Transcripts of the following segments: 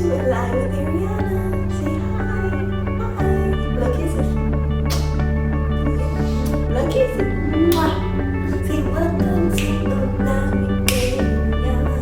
to Align with Ariana. Say hi. Hi. Blood kisses. Blood kisses. Mwah. Say welcome to Align with Ariana.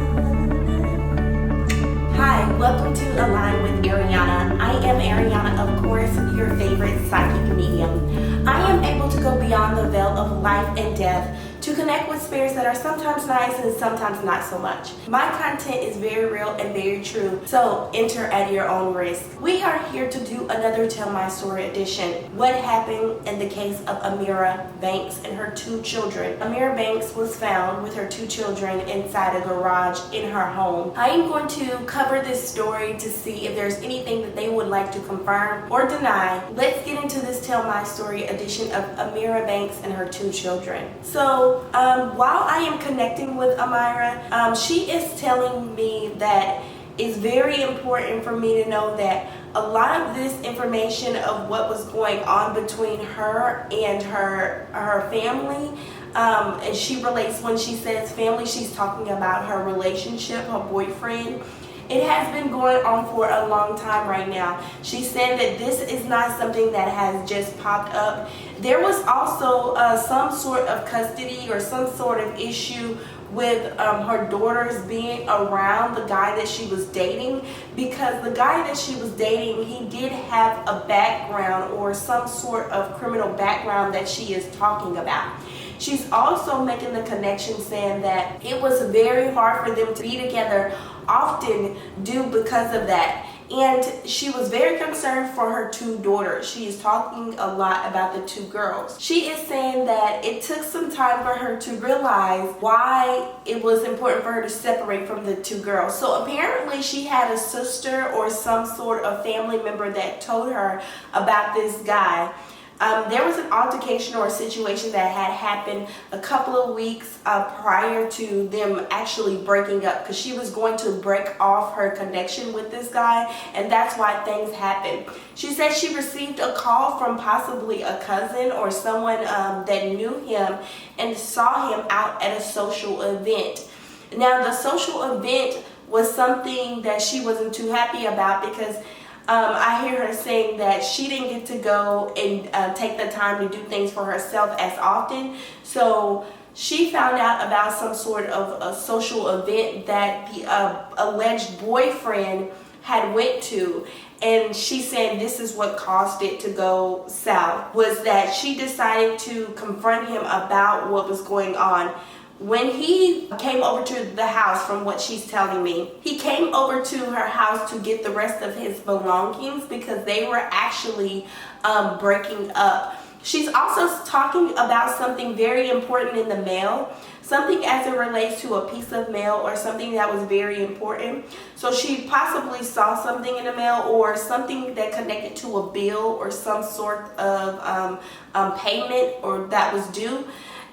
Hi, welcome to Align with Ariana. I am Ariana, of course, your favorite psychic medium. I am able to go beyond the veil of life and death to connect with spirits that are sometimes nice and sometimes not so much. My content is very real and very true, so enter at your own risk. We are here to do another Tell My Story edition. What happened in the case of Amarah Banks and her 2 children. Amarah Banks was found with her 2 children inside a garage in her home. I am going to cover this story to see if there's anything that they would like to confirm or deny. Let's get into this Tell My Story edition of Amarah Banks and her 2 children. So while I am connecting with Amarah, she is telling me that it's very important for me to know that a lot of this information of what was going on between her and her family, and she relates, when she says family, she's talking about her relationship, her boyfriend. It has been going on for a long time right now. She said that this is not something that has just popped up. There was also some sort of custody or some sort of issue with her daughters being around the guy that she was dating, because the guy that she was dating, he did have a background or some sort of criminal background that she is talking about. She's also making the connection saying that it was very hard for them to be together often due because of that. And she was very concerned for her 2 daughters. She is talking a lot about the 2 girls. She is saying that it took some time for her to realize why it was important for her to separate from the 2 girls. So apparently she had a sister or some sort of family member that told her about this guy. There was an altercation or a situation that had happened a couple of weeks prior to them actually breaking up, because she was going to break off her connection with this guy, and that's why things happened. She said she received a call from possibly a cousin or someone that knew him and saw him out at a social event. Now, the social event was something that she wasn't too happy about, because I hear her saying that she didn't get to go and take the time to do things for herself as often. So she found out about some sort of a social event that the alleged boyfriend had went to. And she said this is what caused it to go south, was that she decided to confront him about what was going on. When he came over to the house, from what she's telling me, he came over to her house to get the rest of his belongings because they were actually breaking up. She's also talking about something very important in the mail, something as it relates to a piece of mail or something that was very important. So she possibly saw something in the mail or something that connected to a bill or some sort of payment or that was due.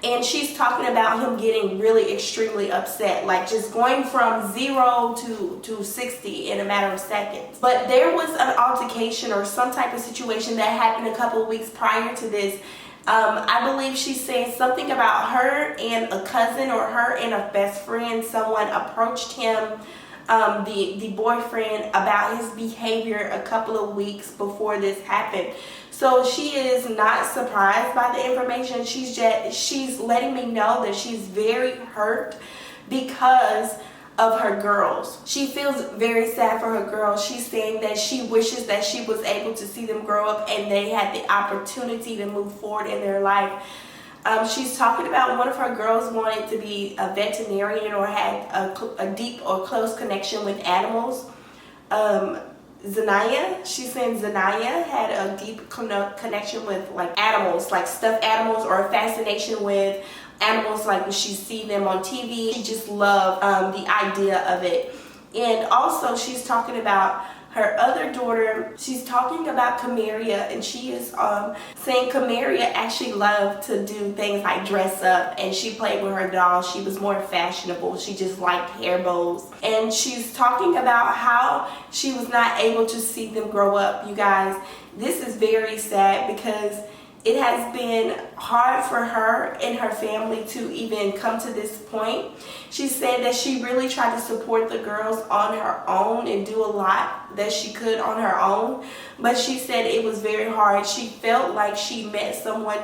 And she's talking about him getting really extremely upset, like just going from 0 to 60 in a matter of seconds. But there was an altercation or some type of situation that happened a couple of weeks prior to this. I believe she's saying something about her and a cousin or her and a best friend. Someone approached him, the boyfriend, about his behavior a couple of weeks before this happened. So she is not surprised by the information. She's letting me know that she's very hurt because of her girls. She feels very sad for her girls. She's saying that she wishes that she was able to see them grow up and they had the opportunity to move forward in their life. She's talking about one of her girls wanted to be a veterinarian or had a deep or close connection with animals. She's saying Zanaya had a deep connection with like animals, like stuffed animals, or a fascination with animals, like when she see them on TV. She just loved the idea of it. And also she's talking about her other daughter. She's talking about Camaria, and she is saying Camaria actually loved to do things like dress up, and she played with her dolls. She was more fashionable. She just liked hair bows. And she's talking about how she was not able to see them grow up. You guys, this is very sad because It has been hard for her and her family to even come to this point. She said that she really tried to support the girls on her own and do a lot that she could on her own, but she said it was very hard. She felt like she met someone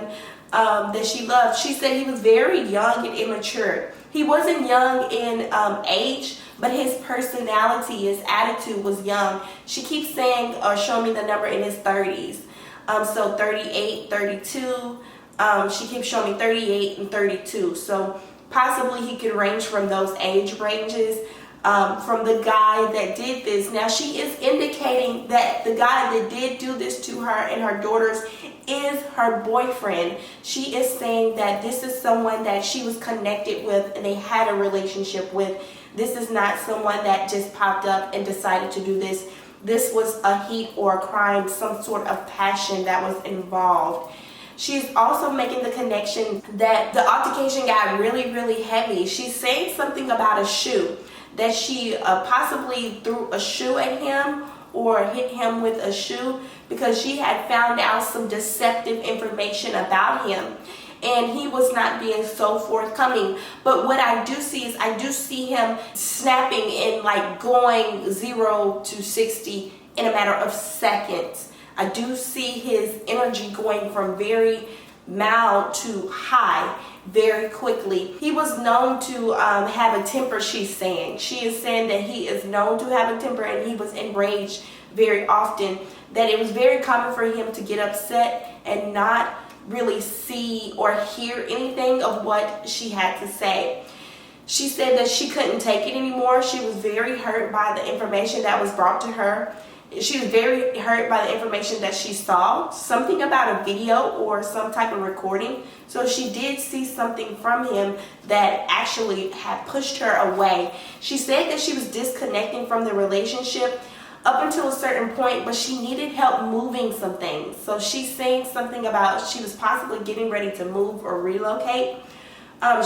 that she loved. She said he was very young and immature. He wasn't young in age, but his personality, his attitude was young. She keeps saying or showing me the number in his 30s. So 38, 32. She keeps showing me 38 and 32. So possibly he could range from those age ranges. From the guy that did this. Now she is indicating that the guy that did do this to her and her daughters is her boyfriend. She is saying that this is someone that she was connected with and they had a relationship with. This is not someone that just popped up and decided to do this. This was a heat or a crime, some sort of passion that was involved. She's also making the connection that the altercation got really, really heavy. She's saying something about a shoe, that she possibly threw a shoe at him or hit him with a shoe because she had found out some deceptive information about him and he was not being so forthcoming. But what I do see is I do see him snapping and like going 0 to 60 in a matter of seconds. I do see his energy going from very mild to high very quickly. He was known to have a temper, she's saying. She is saying that he is known to have a temper and he was enraged very often, that it was very common for him to get upset and not really see or hear anything of what she had to say. She said that she couldn't take it anymore. She was very hurt by the information that was brought to her. She was very hurt by the information that she saw, something about a video or some type of recording. So she did see something from him that actually had pushed her away. She said that she was disconnecting from the relationship up until a certain point, but she needed help moving some things. So she's saying something about she was possibly getting ready to move or relocate.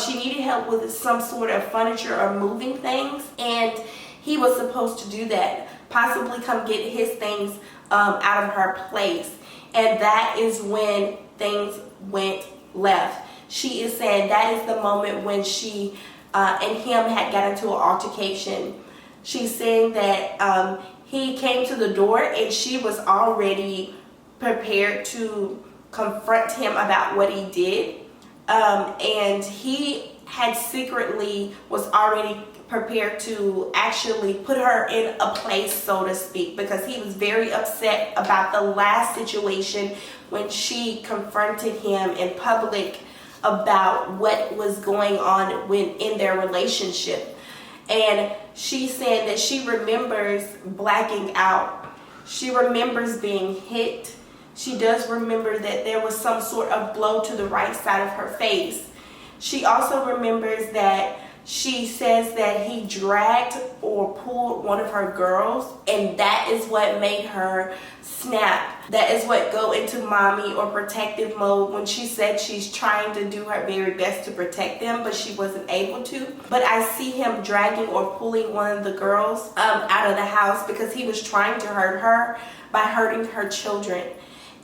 She needed help with some sort of furniture or moving things, and he was supposed to do that, possibly come get his things out of her place. And that is when things went left. She is saying that is the moment when she and him had got into an altercation. She's saying that he came to the door and she was already prepared to confront him about what he did. And he had secretly was already prepared to actually put her in a place, so to speak, because he was very upset about the last situation when she confronted him in public about what was going on in their relationship. And she said that she remembers blacking out. She remembers being hit. She does remember that there was some sort of blow to the right side of her face. She also remembers that she says that he dragged or pulled one of her girls, and that is what made her snap. That is what go into mommy or protective mode when she said she's trying to do her very best to protect them, but she wasn't able to. But I see him dragging or pulling one of the girls out of the house because he was trying to hurt her by hurting her children.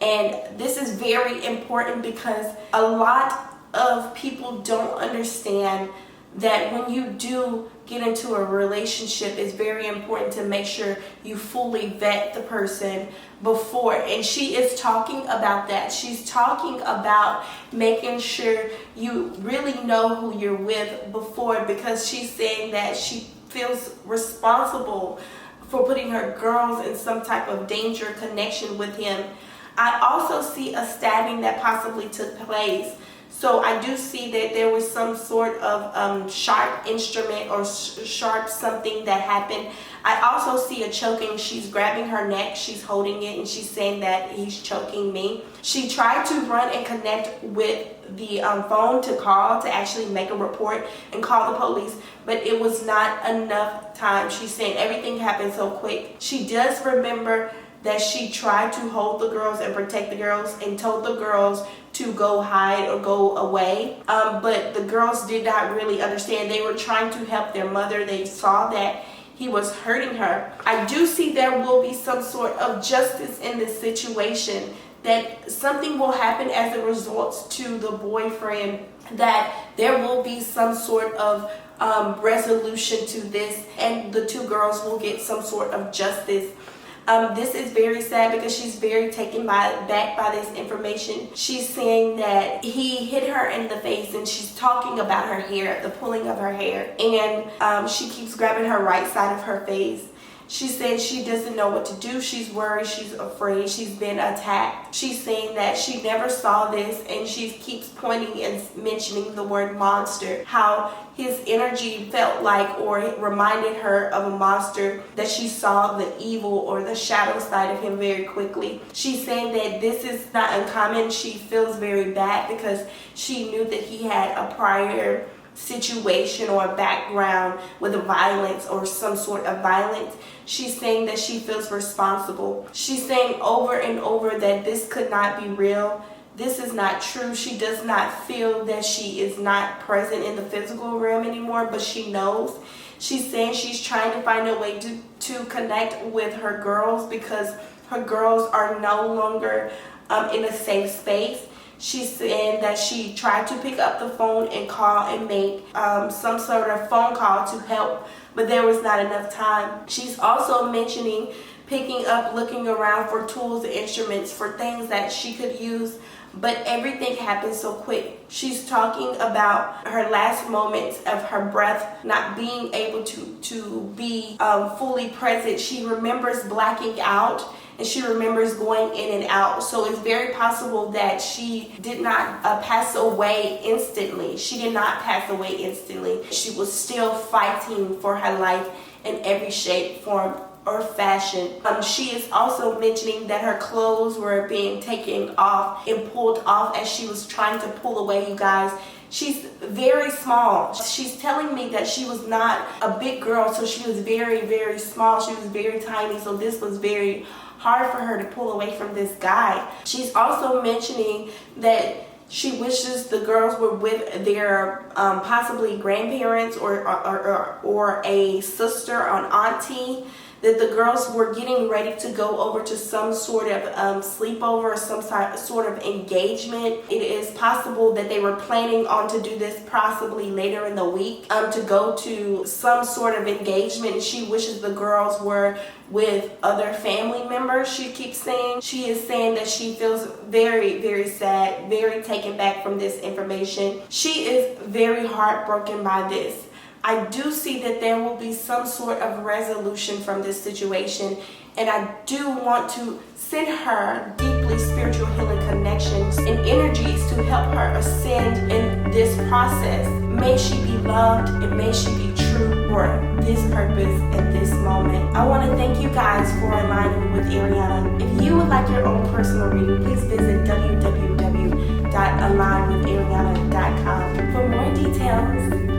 And this is very important because a lot of people don't understand that when you do get into a relationship, it's very important to make sure you fully vet the person before. And she is talking about that. She's talking about making sure you really know who you're with before, because she's saying that she feels responsible for putting her girls in some type of danger connection with him. I also see a stabbing that possibly took place. So I do see that there was some sort of sharp instrument or sharp something that happened. I also see a choking. She's grabbing her neck, she's holding it, and she's saying that he's choking me. She tried to run and connect with the phone to call, to actually make a report and call the police, but it was not enough time. She's saying everything happened so quick. She does remember that she tried to hold the girls and protect the girls and told the girls to go hide or go away. But the girls did not really understand. They were trying to help their mother. They saw that he was hurting her. I do see there will be some sort of justice in this situation. that something will happen as a result to the boyfriend, that there will be some sort of resolution to this, and the two girls will get some sort of justice. This is very sad because she's very taken back by this information. She's saying that he hit her in the face, and she's talking about her hair, the pulling of her hair, and she keeps grabbing her right side of her face. She said she doesn't know what to do. She's worried. She's afraid. She's been attacked. She's saying that she never saw this, and she keeps pointing and mentioning the word monster, how his energy felt like, or it reminded her of a monster, that she saw the evil or the shadow side of him very quickly. She's saying that this is not uncommon. She feels very bad because she knew that he had a prior situation or background with violence or some sort of violence. She's saying that she feels responsible. She's saying over and over that this could not be real. This is not true. She does not feel that she is not present in the physical realm anymore, but she knows. She's saying she's trying to find a way to connect with her girls because her girls are no longer in a safe space. She's saying that she tried to pick up the phone and call and make some sort of phone call to help, but there was not enough time. She's also mentioning picking up, looking around for tools and instruments, for things that she could use, but everything happened so quick. She's talking about her last moments of her breath, not being able to be fully present. She remembers blacking out, and she remembers going in and out. So it's very possible that she did not pass away instantly. She did not pass away instantly. She was still fighting for her life in every shape, form, or fashion. She is also mentioning that her clothes were being taken off and pulled off as she was trying to pull away, you guys. She's very small. She's telling me that she was not a big girl, so she was very, very small. She was very tiny, so this was very hard for her to pull away from this guy. She's also mentioning that she wishes the girls were with their possibly grandparents or a sister or an auntie, that the girls were getting ready to go over to some sort of sleepover or some sort of engagement. It is possible that they were planning on to do this possibly later in the week, to go to some sort of engagement. She wishes the girls were with other family members, she keeps saying. She is saying that she feels very, very sad, very taken back from this information. She is very heartbroken by this. I do see that there will be some sort of resolution from this situation, and I do want to send her deeply spiritual healing connections and energies to help her ascend in this process. May she be loved, and may she be true for this purpose and this moment. I want to thank you guys for aligning with Ariana. If you would like your own personal reading, please visit www.alignwithariana.com for more details.